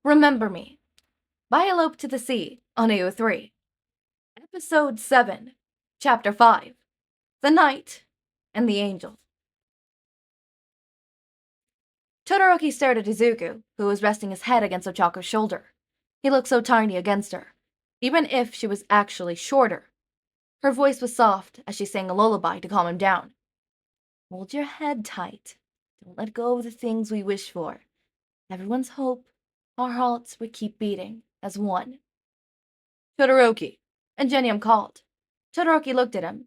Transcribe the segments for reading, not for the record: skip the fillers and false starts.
Remember Me. Elope to the Sea on AO3. Episode 7, Chapter 5, The Knight and the Angel. Todoroki stared at Izuku, who was resting his head against Ochako's shoulder. He looked so tiny against her, even if she was actually shorter. Her voice was soft as she sang a lullaby to calm him down. Hold your head tight. Don't let go of the things we wish for. Everyone's hope, our hearts would keep beating as one. Todoroki, Ingenium called. Todoroki looked at him,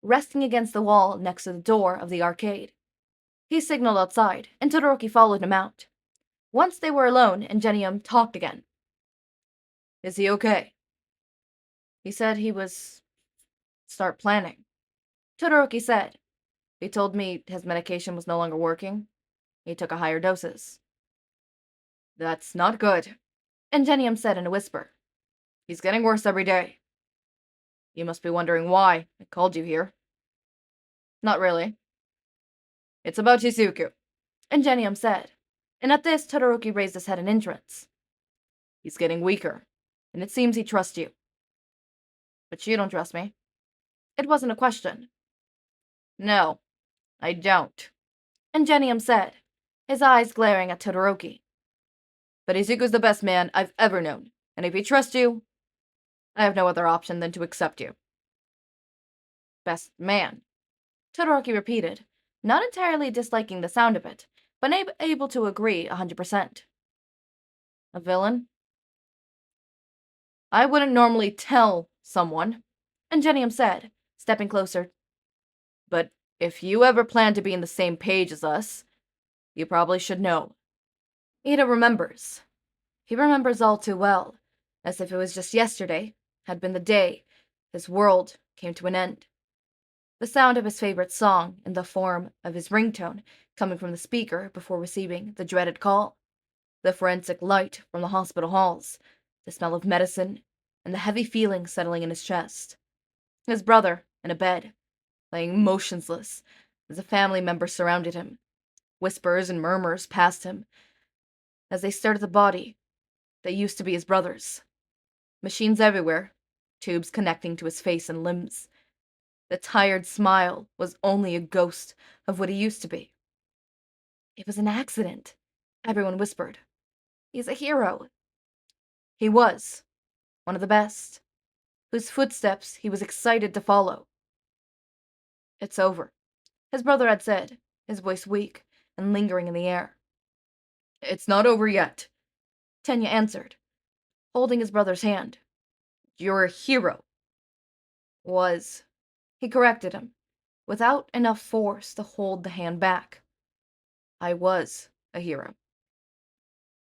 resting against the wall next to the door of the arcade. He signaled outside, and Todoroki followed him out. Once they were alone, Ingenium talked again. Is he okay? He said he was... start planning. Todoroki said. He told me his medication was no longer working. He took a higher doses. That's not good, Ingenium said in a whisper. He's getting worse every day. You must be wondering why I called you here. Not really. It's about Izuku, Ingenium said, and at this Todoroki raised his head in entrance. He's getting weaker, and it seems he trusts you. But you don't trust me. It wasn't a question. No, I don't, Ingenium said, his eyes glaring at Todoroki. But Izuku's the best man I've ever known, and if he trusts you, I have no other option than to accept you. Best man, Todoroki repeated, not entirely disliking the sound of it, but able to agree 100%. A villain? I wouldn't normally tell someone, Ingenium said, stepping closer. But if you ever plan to be on the same page as us, you probably should know. Iida remembers. He remembers all too well, as if it was just yesterday, had been the day his world came to an end. The sound of his favorite song in the form of his ringtone coming from the speaker before receiving the dreaded call. The forensic light from the hospital halls, the smell of medicine, and the heavy feeling settling in his chest. His brother, in a bed, laying motionless as a family member surrounded him. Whispers and murmurs passed him as they stared at the body that used to be his brother's. Machines everywhere, tubes connecting to his face and limbs. The tired smile was only a ghost of what he used to be. It was an accident, everyone whispered. He's a hero. He was, one of the best, whose footsteps he was excited to follow. It's over, his brother had said, his voice weak and lingering in the air. It's not over yet, Tenya answered, holding his brother's hand. You're a hero. Was. He corrected him, without enough force to hold the hand back. I was a hero.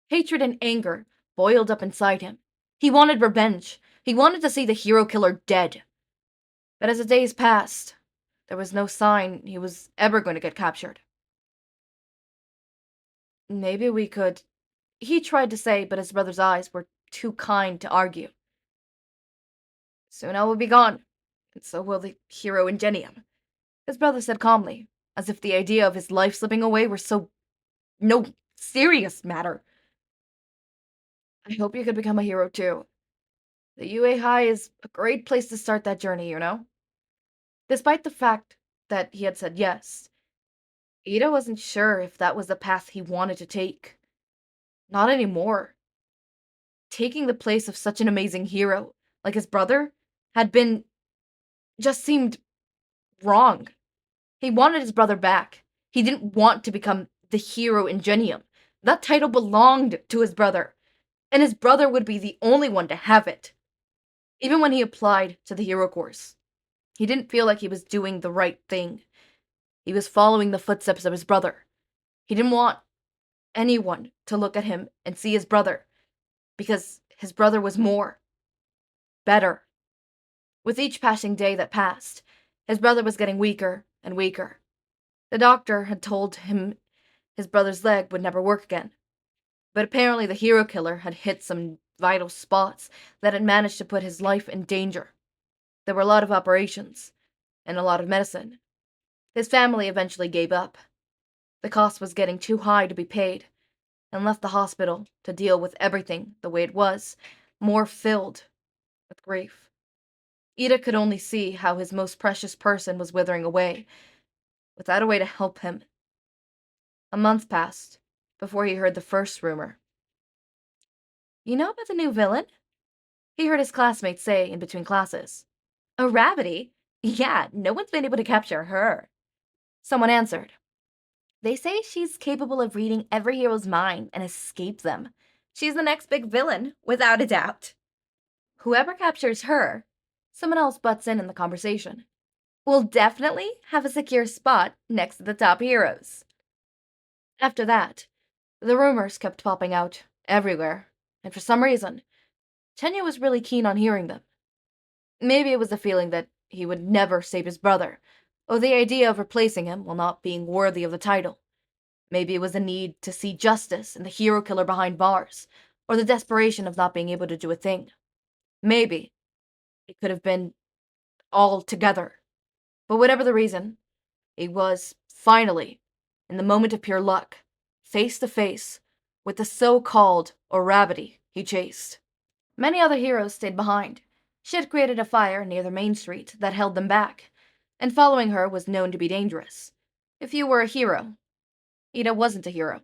Hatred and anger boiled up inside him. He wanted revenge. He wanted to see the hero killer dead. But as the days passed, there was no sign he was ever going to get captured. Maybe we could... He tried to say, but his brother's eyes were too kind to argue. Soon I will be gone, and so will the hero Ingenium, his brother said calmly, as if the idea of his life slipping away were no serious matter. I hope you could become a hero too. The UA High is a great place to start that journey, you know? Despite the fact that he had said yes, Iida wasn't sure if that was the path he wanted to take. Not anymore. Taking the place of such an amazing hero, like his brother, just seemed wrong. He wanted his brother back. He didn't want to become the hero Ingenium. That title belonged to his brother, and his brother would be the only one to have it. Even when he applied to the hero course, he didn't feel like he was doing the right thing. He was following the footsteps of his brother. He didn't want anyone to look at him and see his brother, because his brother was more. Better. With each passing day that passed, his brother was getting weaker and weaker. The doctor had told him his brother's leg would never work again. But apparently the hero killer had hit some vital spots that had managed to put his life in danger. There were a lot of operations, and a lot of medicine. His family eventually gave up. The cost was getting too high to be paid, and left the hospital to deal with everything the way it was, more filled with grief. Iida could only see how his most precious person was withering away, without a way to help him. A month passed before he heard the first rumor. "You know about the new villain?" he heard his classmates say in between classes. "A rabbity? Yeah, no one's been able to capture her." Someone answered. "They say she's capable of reading every hero's mind and escape them. She's the next big villain, without a doubt." "Whoever captures her," someone else butts in the conversation, "will definitely have a secure spot next to the top heroes." After that, the rumors kept popping out everywhere, and for some reason, Tenya was really keen on hearing them. Maybe it was the feeling that he would never save his brother, or the idea of replacing him while not being worthy of the title. Maybe it was the need to see justice in the hero killer behind bars, or the desperation of not being able to do a thing. Maybe it could have been all together. But whatever the reason, he was, finally, in the moment of pure luck, face to face with the so-called Orabity he chased. Many other heroes stayed behind. She had created a fire near the main street that held them back, and following her was known to be dangerous. If you were a hero, Iida wasn't a hero,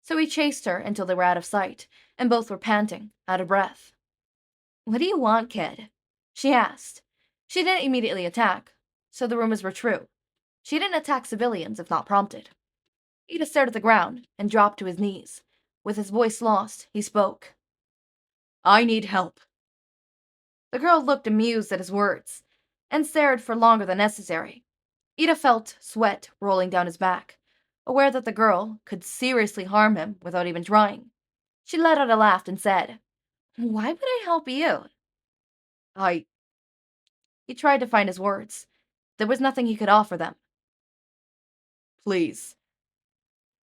so he chased her until they were out of sight, and both were panting, out of breath. "What do you want, kid?" she asked. She didn't immediately attack, so the rumors were true. She didn't attack civilians if not prompted. Iida stared at the ground and dropped to his knees. With his voice lost, he spoke. "I need help." The girl looked amused at his words, and stared for longer than necessary. Iida felt sweat rolling down his back, aware that the girl could seriously harm him without even trying. She let out a laugh and said, "Why would I help you?" I... He tried to find his words. There was nothing he could offer them. "Please.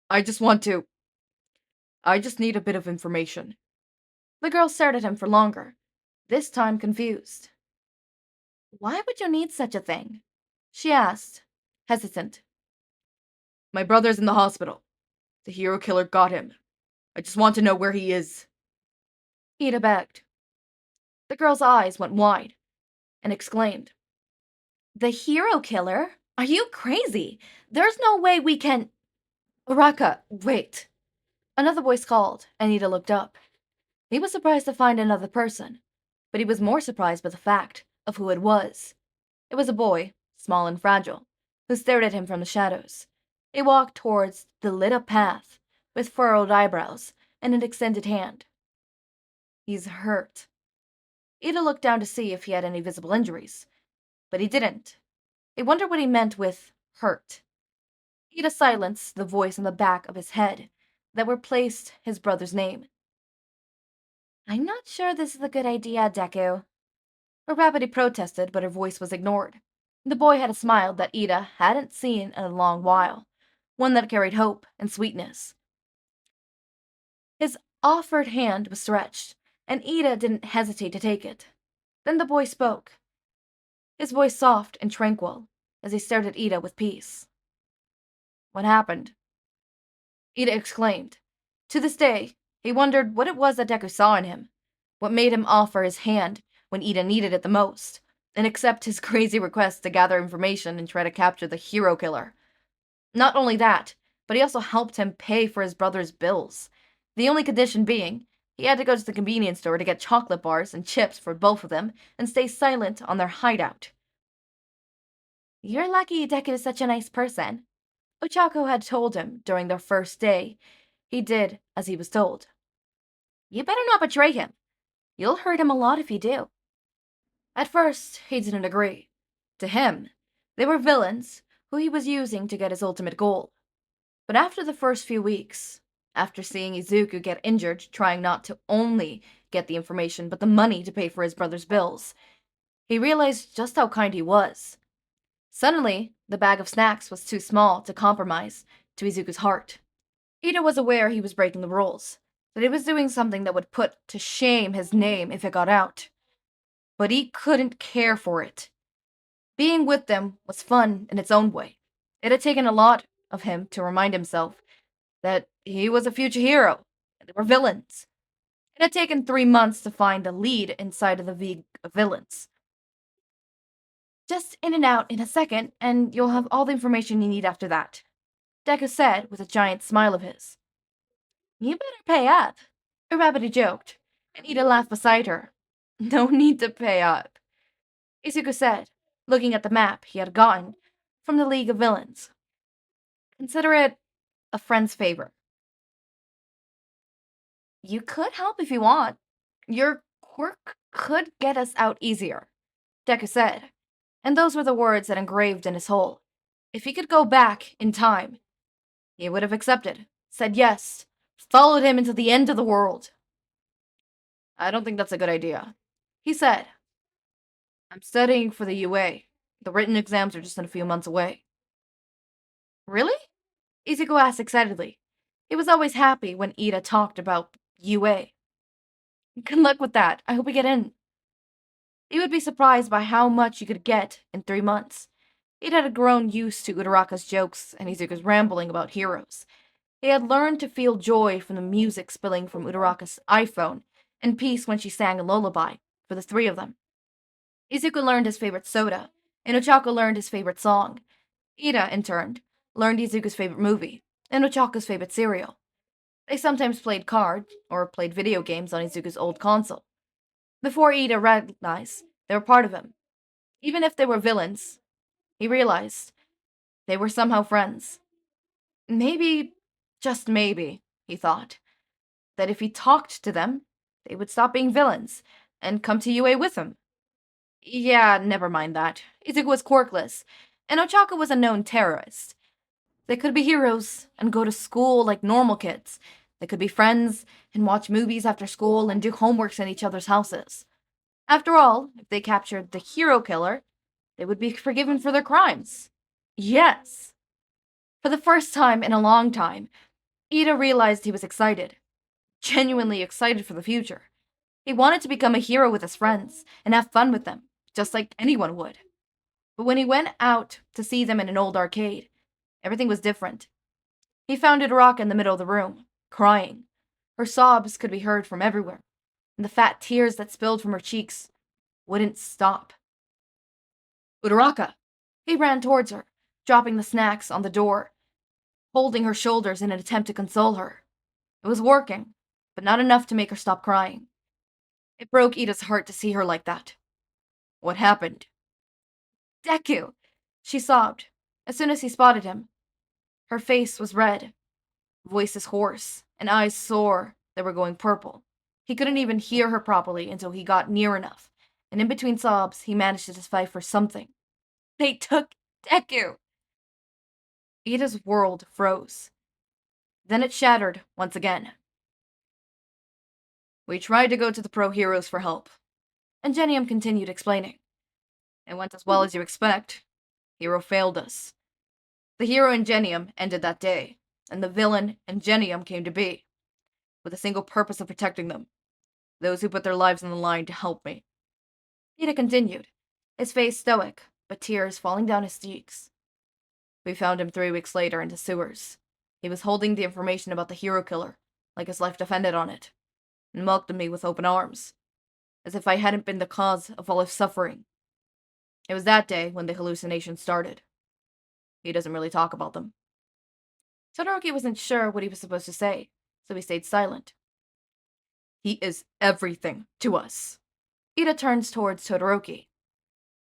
I just need a bit of information." The girl stared at him for longer, this time confused. "Why would you need such a thing?" she asked, hesitant. "My brother's in the hospital. The hero killer got him. I just want to know where he is." Iida begged. The girl's eyes went wide and exclaimed, "The hero killer? Are you crazy? There's no way we can—" "Uraraka, wait." Another voice called, and Iida looked up. He was surprised to find another person, but he was more surprised by the fact of who it was. It was a boy, small and fragile, who stared at him from the shadows. He walked towards the lit-up path, with furrowed eyebrows and an extended hand. "He's hurt." Iida looked down to see if he had any visible injuries, but he didn't. He wondered what he meant with hurt. Iida silenced the voice in the back of his head that replaced his brother's name. "I'm not sure this is a good idea, Deku." Rabbity protested, but her voice was ignored. The boy had a smile that Iida hadn't seen in a long while, one that carried hope and sweetness. His offered hand was stretched, and Iida didn't hesitate to take it. Then the boy spoke, his voice soft and tranquil, as he stared at Iida with peace. "What happened?" Iida exclaimed. To this day, he wondered what it was that Deku saw in him, what made him offer his hand when Iida needed it the most, and accept his crazy request to gather information and try to capture the hero killer. Not only that, but he also helped him pay for his brother's bills, the only condition being he had to go to the convenience store to get chocolate bars and chips for both of them and stay silent on their hideout. "You're lucky Deku is such a nice person," Ochako had told him during their first day. He did as he was told. "You better not betray him. You'll hurt him a lot if you do." At first, he didn't agree. To him, they were villains who he was using to get his ultimate goal. But after the first few weeks, after seeing Izuku get injured trying not to only get the information but the money to pay for his brother's bills, he realized just how kind he was. Suddenly, the bag of snacks was too small to compromise to Izuku's heart. Iida was aware he was breaking the rules, that he was doing something that would put to shame his name if it got out. But he couldn't care for it. Being with them was fun in its own way. It had taken a lot of him to remind himself that he was a future hero, and they were villains. It had taken 3 months to find the lead inside of the League of Villains. Just in and out in a second, and you'll have all the information you need after that, Deku said with a giant smile of his. You better pay up, Uraraka joked, and Iida laughed beside her. No need to pay up, Izuku said, looking at the map he had gotten from the League of Villains. Consider it a friend's favor. You could help if you want. Your quirk could get us out easier, Deku said, and those were the words that engraved in his soul. If he could go back in time, he would have accepted, said yes, followed him into the end of the world. I don't think that's a good idea, he said. I'm studying for the UA. The written exams are just in a few months away. Really? Izuku asked excitedly. He was always happy when Iida talked about UA. Good luck with that. I hope we get in. You would be surprised by how much you could get in 3 months. Iida had grown used to Uraraka's jokes and Izuku's rambling about heroes. He had learned to feel joy from the music spilling from Uraraka's iPhone, and peace when she sang a lullaby for the 3 of them. Izuku learned his favorite soda, and Ochako learned his favorite song. Iida, in turn, learned Izuku's favorite movie, and Ochako's favorite cereal. They sometimes played cards, or played video games on Izuku's old console. Before Iida recognized they were part of him. Even if they were villains, he realized they were somehow friends. Maybe, just maybe, he thought, that if he talked to them, they would stop being villains and come to UA with him. Yeah, never mind that. Izuku was quirkless, and Ochako was a known terrorist. They could be heroes and go to school like normal kids. They could be friends and watch movies after school and do homeworks in each other's houses. After all, if they captured the hero killer, they would be forgiven for their crimes. Yes. For the first time in a long time, Iida realized he was excited. Genuinely excited for the future. He wanted to become a hero with his friends and have fun with them, just like anyone would. But when he went out to see them in an old arcade, everything was different. He found Uraraka in the middle of the room, crying. Her sobs could be heard from everywhere, and the fat tears that spilled from her cheeks wouldn't stop. Uraraka! He ran towards her, dropping the snacks on the door, holding her shoulders in an attempt to console her. It was working, but not enough to make her stop crying. It broke Iida's heart to see her like that. What happened? Deku! She sobbed, as soon as he spotted him. Her face was red, voices hoarse, and eyes sore that were going purple. He couldn't even hear her properly until he got near enough, and in between sobs, he managed to decipher something. They took Deku! Iida's world froze. Then it shattered once again. We tried to go to the pro heroes for help, and Genium continued explaining. It went as well as you expect. Hero failed us. The hero and Genium ended that day, and the villain and Genium came to be, with a single purpose of protecting them, those who put their lives on the line to help me. Iida continued, his face stoic, but tears falling down his cheeks. We found him 3 weeks later in the sewers. He was holding the information about the hero killer, like his life depended on it, and welcomed me with open arms, as if I hadn't been the cause of all his suffering. It was that day when the hallucinations started. He doesn't really talk about them. Todoroki wasn't sure what he was supposed to say, so he stayed silent. He is everything to us. Iida turns towards Todoroki.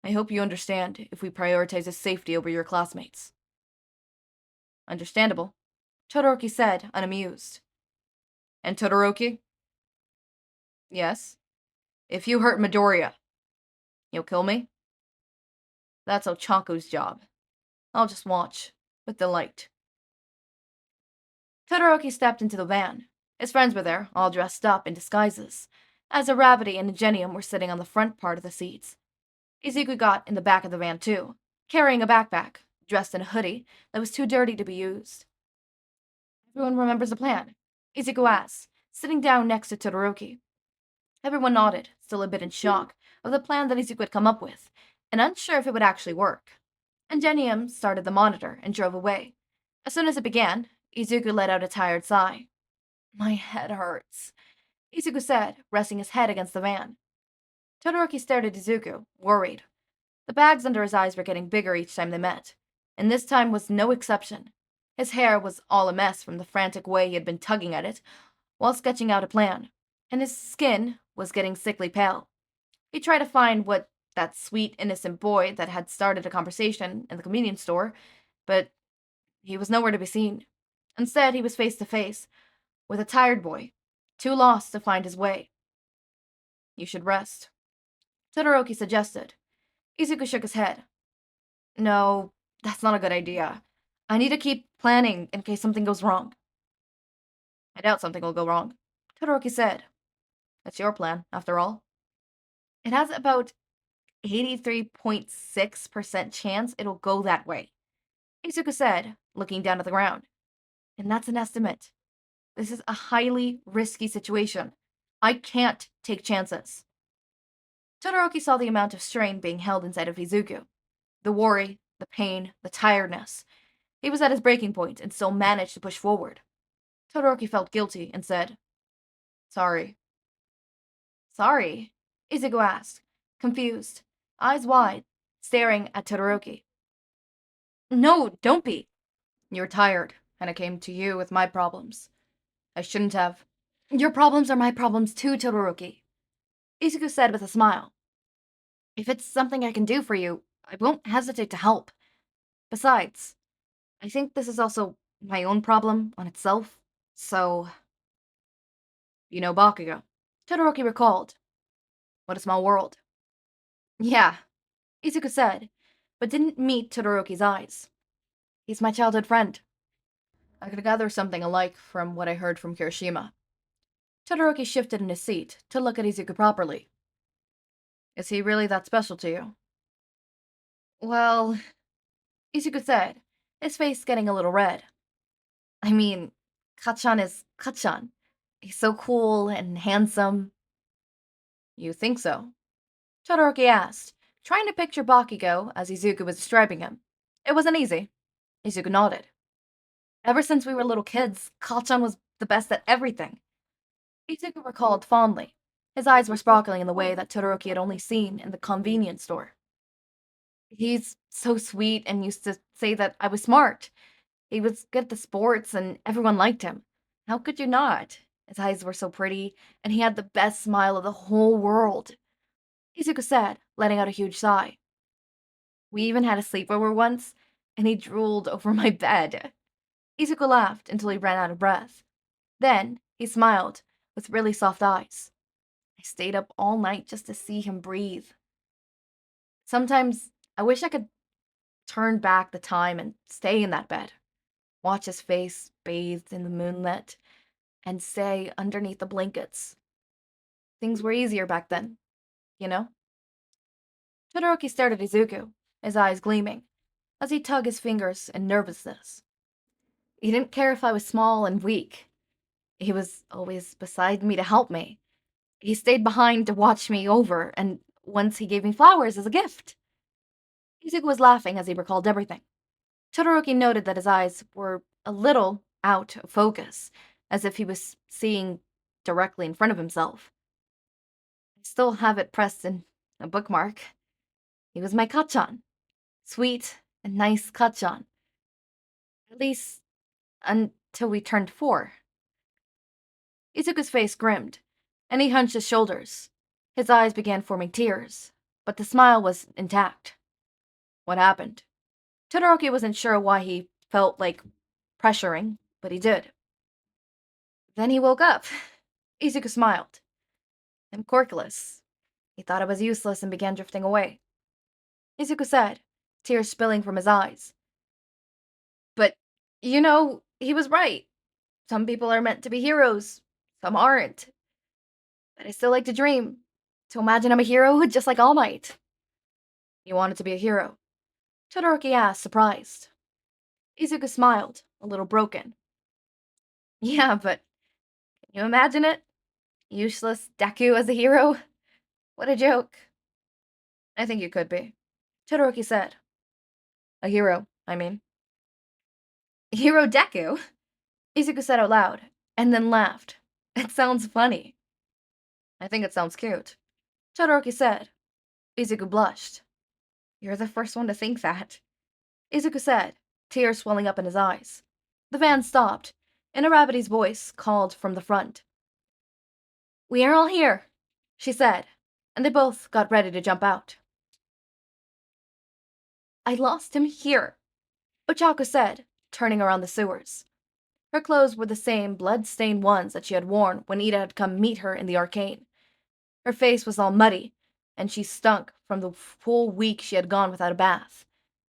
I hope you understand if we prioritize his safety over your classmates. Understandable, Todoroki said, unamused. And Todoroki? Yes? If you hurt Midoriya, you'll kill me? That's Ochako's job. I'll just watch, with delight. Todoroki stepped into the van. His friends were there, all dressed up in disguises, as Uraraka and Genium were sitting on the front part of the seats. Izuku got in the back of the van too, carrying a backpack, dressed in a hoodie that was too dirty to be used. Everyone remembers the plan? Izuku asked, sitting down next to Todoroki. Everyone nodded, still a bit in shock of the plan that Izuku had come up with, and unsure if it would actually work. And Genium started the monitor and drove away. As soon as it began, Izuku let out a tired sigh. My head hurts, Izuku said, resting his head against the van. Todoroki stared at Izuku, worried. The bags under his eyes were getting bigger each time they met, and this time was no exception. His hair was all a mess from the frantic way he had been tugging at it while sketching out a plan, and his skin was getting sickly pale. He tried to find what that sweet, innocent boy that had started a conversation in the convenience store, but he was nowhere to be seen. Instead, he was face to face with a tired boy, too lost to find his way. You should rest, Todoroki suggested. Izuku shook his head. No, that's not a good idea. I need to keep planning in case something goes wrong. I doubt something will go wrong, Todoroki said. It's your plan, after all. It has about 83.6% chance it'll go that way, Izuku said, looking down at the ground. And that's an estimate. This is a highly risky situation. I can't take chances. Todoroki saw the amount of strain being held inside of Izuku. The worry, the pain, the tiredness. He was at his breaking point and still managed to push forward. Todoroki felt guilty and said, Sorry. Sorry? Izuku asked, confused, eyes wide, staring at Todoroki. No, don't be. You're tired, and I came to you with my problems. I shouldn't have. Your problems are my problems too, Todoroki, Izuku said with a smile. If it's something I can do for you, I won't hesitate to help. Besides, I think this is also my own problem on itself, so... You know Bakugo, Todoroki recalled. What a small world. Yeah, Izuku said, but didn't meet Todoroki's eyes. He's my childhood friend. I could gather something alike from what I heard from Kirishima. Todoroki shifted in his seat to look at Izuku properly. Is he really that special to you? Well, Izuku said, his face getting a little red. I mean, Kachan is Kachan. He's so cool and handsome. You think so? Todoroki asked, trying to picture Bakugo as Izuku was describing him. It wasn't easy. Izuku nodded. Ever since we were little kids, Kachan was the best at everything. Izuku recalled fondly. His eyes were sparkling in the way that Todoroki had only seen in the convenience store. He's so sweet and used to say that I was smart. He was good at the sports and everyone liked him. How could you not? His eyes were so pretty, and he had the best smile of the whole world. Izuku said, letting out a huge sigh. We even had a sleepover once, and he drooled over my bed. Izuku laughed until he ran out of breath. Then, he smiled, with really soft eyes. I stayed up all night just to see him breathe. Sometimes, I wish I could turn back the time and stay in that bed. Watch his face bathed in the moonlit, and stay underneath the blankets. Things were easier back then, you know? Todoroki stared at Izuku, his eyes gleaming, as he tugged his fingers in nervousness. He didn't care if I was small and weak. He was always beside me to help me. He stayed behind to watch me over, and once he gave me flowers as a gift. Izuku was laughing as he recalled everything. Todoroki noted that his eyes were a little out of focus, as if he was seeing directly in front of himself. I still have it pressed in a bookmark. He was my Kachan. Sweet and nice Kachan. At least until we turned 4. Izuku's face grimmed, and he hunched his shoulders. His eyes began forming tears, but the smile was intact. What happened? Todoroki wasn't sure why he felt like pressuring, but he did. Then he woke up. Izuku smiled. I'm quirkless. He thought I was useless and began drifting away. Izuku said, tears spilling from his eyes. But, he was right. Some people are meant to be heroes. Some aren't. But I still like to dream. To imagine I'm a hero just like All Might. You wanted to be a hero? Todoroki asked, surprised. Izuku smiled, a little broken. Yeah, but can you imagine it? Useless Deku as a hero? What a joke. I think you could be, Todoroki said. A hero, I mean. Hero Deku? Izuku said out loud, and then laughed. It sounds funny. I think it sounds cute, Todoroki said. Izuku blushed. You're the first one to think that, Izuku said, tears swelling up in his eyes. The van stopped, and Arabity's voice called from the front. We are all here, she said, and they both got ready to jump out. I lost him here, Ochako said, turning around the sewers. Her clothes were the same blood-stained ones that she had worn when Iida had come meet her in the arcane. Her face was all muddy, and she stunk from the whole week she had gone without a bath.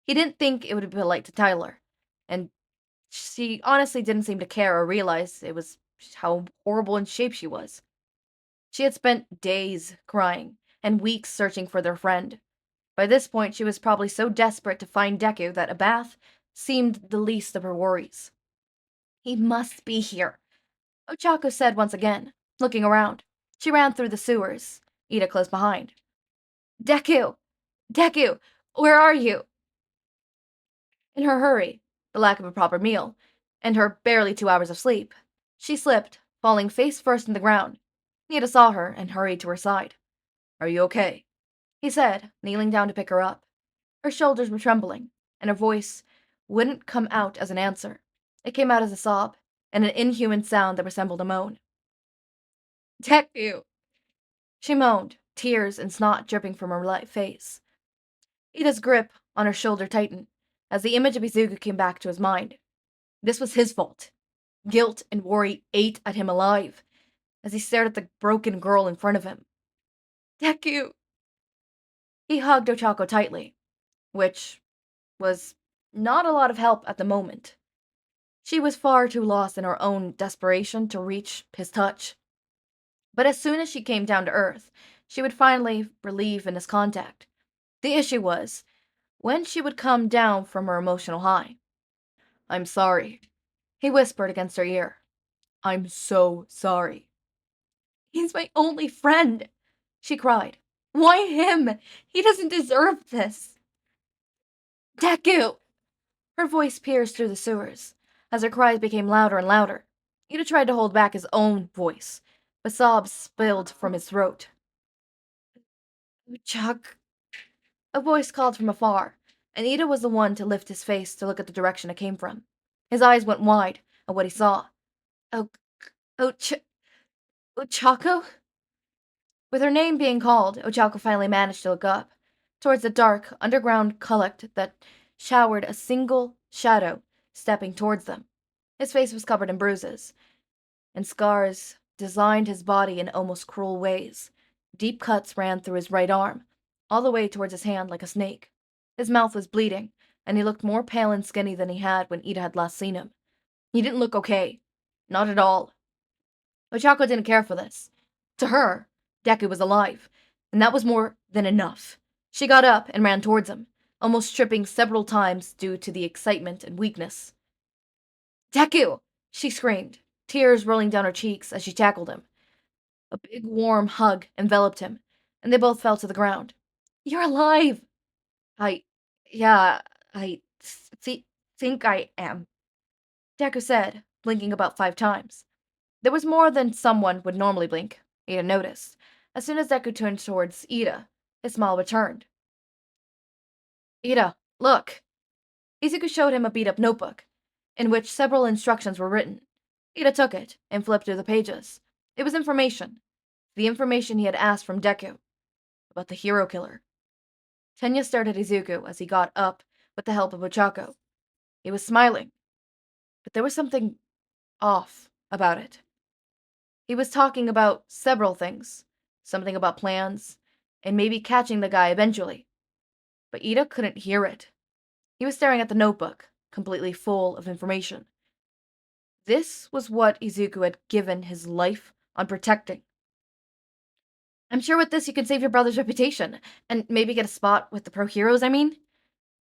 He didn't think it would be polite to Tyler, and she honestly didn't seem to care or realize it was how horrible in shape she was. She had spent days crying and weeks searching for their friend. By this point, she was probably so desperate to find Deku that a bath seemed the least of her worries. He must be here, Ochako said once again, looking around. She ran through the sewers, Iida close behind. Deku! Deku! Where are you? In her hurry, the lack of a proper meal, and her barely 2 hours of sleep, she slipped, falling face first in the ground. Iida saw her and hurried to her side. Are you okay? He said, kneeling down to pick her up. Her shoulders were trembling, and her voice wouldn't come out as an answer. It came out as a sob, and an inhuman sound that resembled a moan. Deku! She moaned, tears and snot dripping from her light face. Ida's grip on her shoulder tightened, as the image of Izuku came back to his mind. This was his fault. Guilt and worry ate at him alive, as he stared at the broken girl in front of him. Deku! He hugged Ochako tightly, which was not a lot of help at the moment. She was far too lost in her own desperation to reach his touch. But as soon as she came down to earth, she would finally relieve in his contact. The issue was when she would come down from her emotional high. I'm sorry, he whispered against her ear. I'm so sorry. He's my only friend, she cried. Why him? He doesn't deserve this. Deku! Her voice pierced through the sewers, as her cries became louder and louder. Iida tried to hold back his own voice, but sobs spilled from his throat. Chuck! A voice called from afar, and Iida was the one to lift his face to look at the direction it came from. His eyes went wide at what he saw. Ochako? With her name being called, Ochako finally managed to look up, towards the dark, underground cullet that showered a single shadow stepping towards them. His face was covered in bruises, and scars designed his body in almost cruel ways. Deep cuts ran through his right arm, all the way towards his hand like a snake. His mouth was bleeding, and he looked more pale and skinny than he had when Iida had last seen him. He didn't look okay. Not at all. Ochako didn't care for this. To her, Deku was alive, and that was more than enough. She got up and ran towards him, almost tripping several times due to the excitement and weakness. Deku! She screamed, tears rolling down her cheeks as she tackled him. A big warm hug enveloped him, and they both fell to the ground. You're alive! Yeah, I think I am, Deku said, blinking about 5 times. There was more than someone would normally blink, Iida noticed. As soon as Deku turned towards Iida, his smile returned. Iida, look! Izuku showed him a beat-up notebook, in which several instructions were written. Iida took it and flipped through the pages. It was information. The information he had asked from Deku. About the hero killer. Tenya stared at Izuku as he got up with the help of Ochako. He was smiling, but there was something off about it. He was talking about several things, something about plans, and maybe catching the guy eventually. But Iida couldn't hear it. He was staring at the notebook, completely full of information. This was what Izuku had given his life on protecting. I'm sure with this you can save your brother's reputation, and maybe get a spot with the pro heroes, I mean?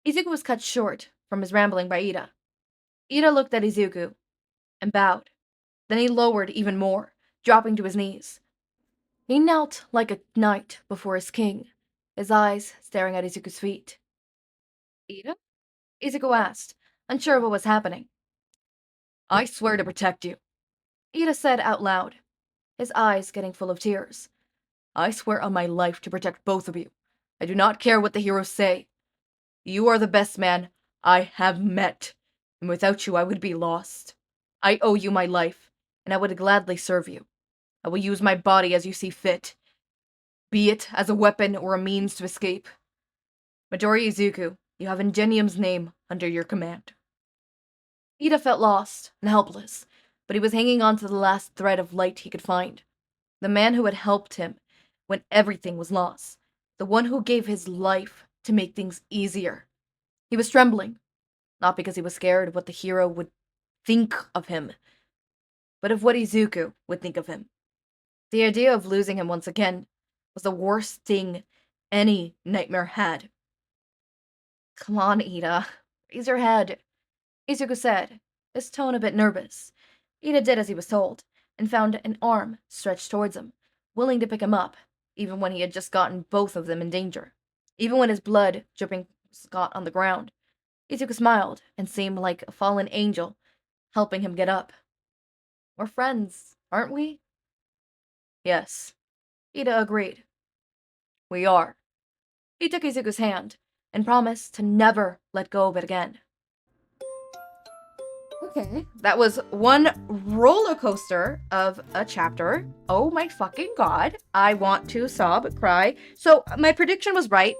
Izuku was cut short from his rambling by Iida. Iida looked at Izuku and bowed. Then he lowered even more, dropping to his knees. He knelt like a knight before his king, his eyes staring at Izuku's feet. Iida? Izuku asked, unsure of what was happening. I swear to protect you, Iida said out loud, his eyes getting full of tears. I swear on my life to protect both of you. I do not care what the heroes say. You are the best man I have met, and without you I would be lost. I owe you my life, and I would gladly serve you. I will use my body as you see fit, be it as a weapon or a means to escape. Midoriya Izuku, you have Ingenium's name under your command. Iida felt lost and helpless, but he was hanging on to the last thread of light he could find. The man who had helped him when everything was lost. The one who gave his life to make things easier. He was trembling, not because he was scared of what the hero would think of him, but of what Izuku would think of him. The idea of losing him once again was the worst thing any nightmare had. Come on, Iida. Raise your head, Izuku said, his tone a bit nervous. Iida did as he was told, and found an arm stretched towards him, willing to pick him up, even when he had just gotten both of them in danger. Even when his blood dripping got on the ground, Izuku smiled and seemed like a fallen angel, helping him get up. We're friends, aren't we? Yes, Iida agreed. We are. He took Izuku's hand and promised to never let go of it again. Okay, that was one roller coaster of a chapter. Oh my fucking god. I want to sob, cry. So my prediction was right.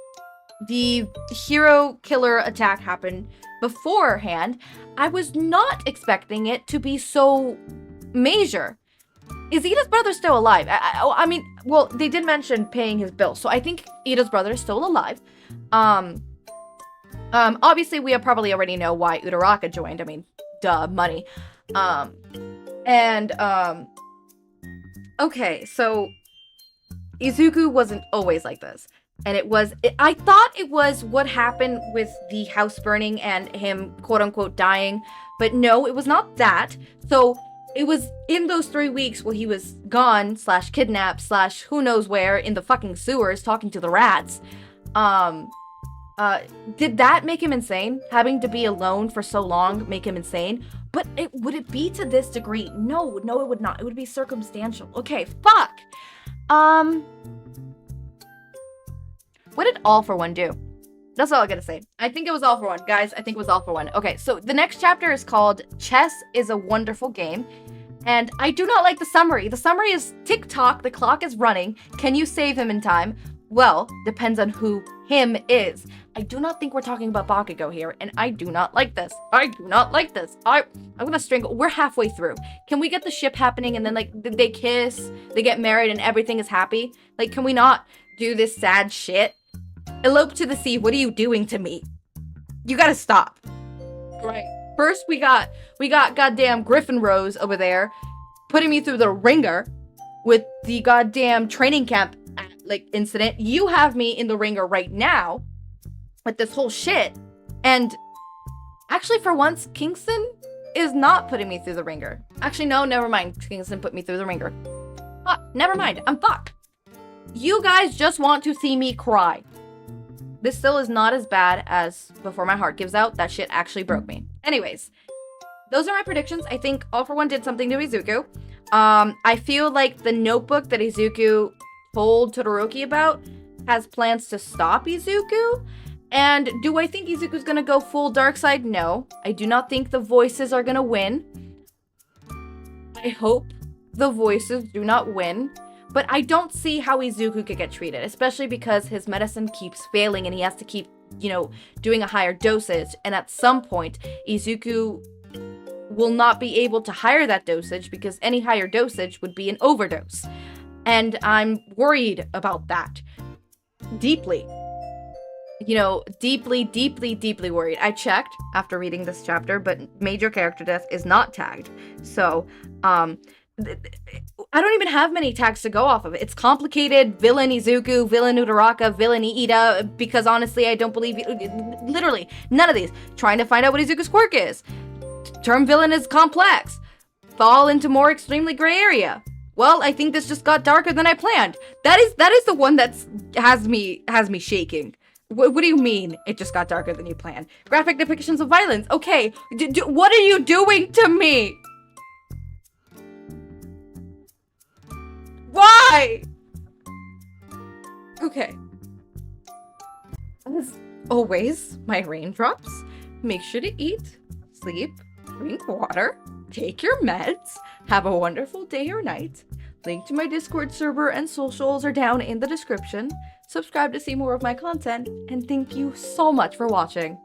The hero killer attack happened beforehand. I was not expecting it to be so major. Is Iida's brother still alive? I mean, well, they did mention paying his bills, so I think Iida's brother is still alive. Obviously we probably already know why Uraraka joined. I mean, duh, money. Okay, so Izuku wasn't always like this. And I thought it was what happened with the house burning and him quote-unquote dying. But no, it was not that. So it was in those 3 weeks while he was gone, / kidnapped, / who knows where, in the fucking sewers talking to the rats. Did that make him insane? Having to be alone for so long make him insane? But would it be to this degree? No, it would not. It would be circumstantial. Okay, fuck. What did All for One do? That's all I gotta say. I think it was All for One. Guys, I think it was All for One. Okay, so the next chapter is called Chess is a Wonderful Game. And I do not like the summary. The summary is tick-tock, the clock is running. Can you save him in time? Well, depends on who him is. I do not think we're talking about Bakugo here, and I do not like this. I do not like this. I'm gonna strangle. We're halfway through. Can we get the ship happening and then, like, they kiss, they get married, and everything is happy? Like, can we not do this sad shit? Elope to the sea, what are you doing to me? You gotta stop. Right. First, we got goddamn Griffin Rose over there putting me through the ringer with the goddamn training camp incident. You have me in the ringer right now with this whole shit. And actually, for once, Kingston is not putting me through the ringer. Actually, no, never mind. Kingston put me through the ringer. Fuck, never mind. I'm fucked. You guys just want to see me cry. This still is not as bad as Before My Heart Gives Out. That shit actually broke me. Anyways, those are my predictions. I think All for One did something to Izuku. I feel like the notebook that Izuku told Todoroki about has plans to stop Izuku. And do I think Izuku's gonna go full dark side? No. I do not think the voices are gonna win. I hope the voices do not win. But I don't see how Izuku could get treated, especially because his medicine keeps failing and he has to keep, doing a higher dosage. And at some point, Izuku will not be able to higher that dosage because any higher dosage would be an overdose. And I'm worried about that. Deeply. Deeply worried. I checked after reading this chapter, but major character death is not tagged. So, I don't even have many tags to go off of. It's complicated. Villain Izuku, villain Uraraka, villain Iida, because honestly, I don't believe literally none of these. Trying to find out what Izuku's quirk is. Term villain is complex. Fall into more extremely gray area. Well, I think this just got darker than I planned. That is the one that's has me shaking. What do you mean it just got darker than you planned? Graphic depictions of violence. Okay, what are you doing to me? Why? Okay. As always, my raindrops. Make sure to eat, sleep, drink water, take your meds, have a wonderful day or night. Link to my Discord server and socials are down in the description. Subscribe to see more of my content, and thank you so much for watching.